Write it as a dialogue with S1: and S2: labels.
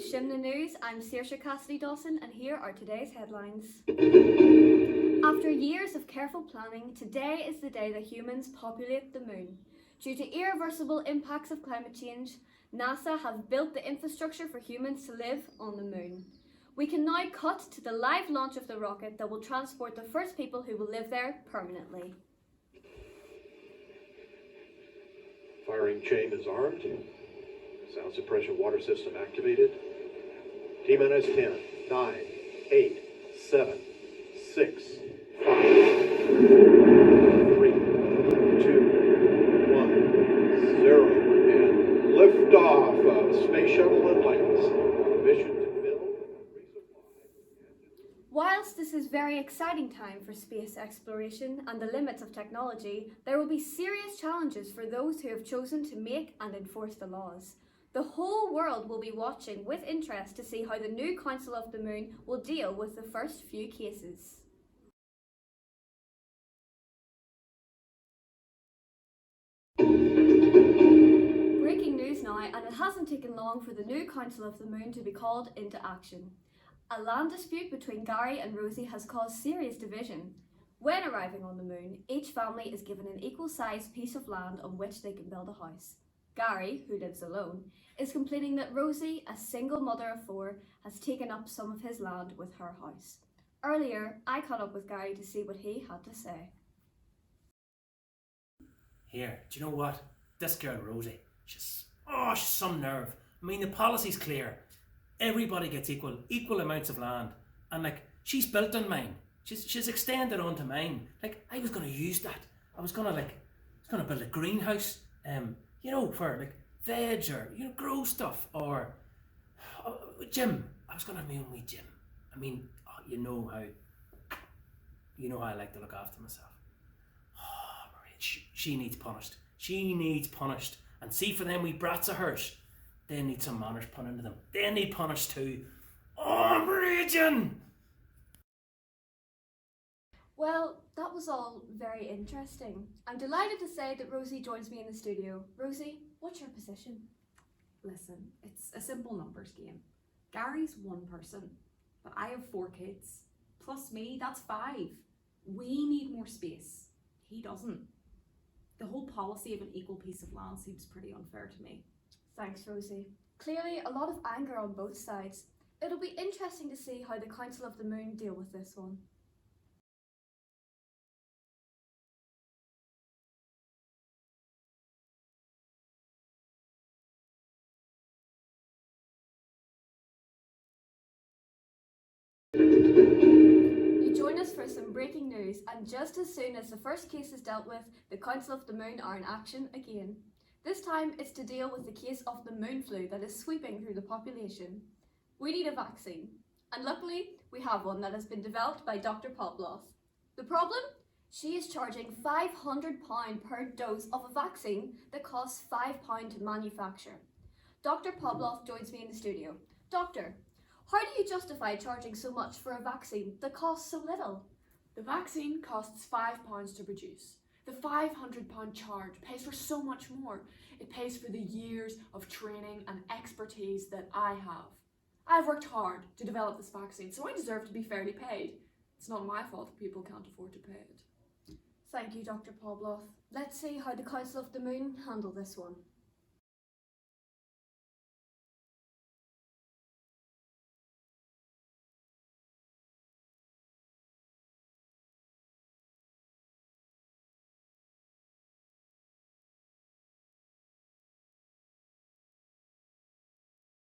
S1: Shimna News, I'm Saoirse Cassidy-Dawson and here are today's headlines. After years of careful planning, today is the day that humans populate the moon. Due to irreversible impacts of climate change, NASA have built the infrastructure for humans to live on the moon. We can now cut to the live launch of the rocket that will transport the first people who will live there permanently.
S2: Firing chain is armed. Sound suppression water system activated. T-minus 10, 9, 8, 7, 6, 5, 3, 2, 1, 0, and liftoff of Space Shuttle Atlantis. Mission to build and resupply.
S1: Whilst this is a very exciting time for space exploration and the limits of technology, there will be serious challenges for those who have chosen to make and enforce the laws. The whole world will be watching with interest to see how the new Council of the Moon will deal with the first few cases. Breaking news now, and it hasn't taken long for the new Council of the Moon to be called into action. A land dispute between Gary and Rosie has caused serious division. When arriving on the moon, each family is given an equal-sized piece of land on which they can build a house. Gary, who lives alone, is complaining that Rosie, a single mother of 4, has taken up some of his land with her house. Earlier, I caught up with Gary to see what he had to say.
S3: Here, do you know what? This girl Rosie, she's some nerve. I mean, the policy's clear. Everybody gets equal amounts of land. And she's built on mine. She's extended onto mine. I was gonna use that. I was gonna build a greenhouse, for veg or, grow stuff, or gym. I was gonna have my own wee gym. I mean, you know how I like to look after myself. Oh, Maria, she needs punished. She needs punished. And see, for them wee brats of hers, they need some manners put into them. They need punished too. Oh, Region!
S1: Well, that was all very interesting. I'm delighted to say that Rosie joins me in the studio. Rosie, what's your position?
S4: Listen, it's a simple numbers game. Gary's one person, but I have 4 kids. Plus me, that's 5. We need more space. He doesn't. The whole policy of an equal piece of land seems pretty unfair to me.
S1: Thanks, Rosie. Clearly a lot of anger on both sides. It'll be interesting to see how the Council of the Moon deal with this one. You join us for some breaking news, and just as soon as the first case is dealt with, the Council of the Moon are in action again. This time it's to deal with the case of the moon flu that is sweeping through the population. We need a vaccine, and luckily we have one that has been developed by Dr. Poploff. The problem? She is charging £500 per dose of a vaccine that costs £5 to manufacture. Dr. Poploff joins me in the studio. Doctor, how do you justify charging so much for a vaccine that costs so little?
S5: The vaccine costs £5 to produce. The £500 charge pays for so much more. It pays for the years of training and expertise that I have. I've worked hard to develop this vaccine, so I deserve to be fairly paid. It's not my fault that people can't afford to pay it.
S1: Thank you, Dr. Poploff. Let's see how the Council of the Moon handle this one.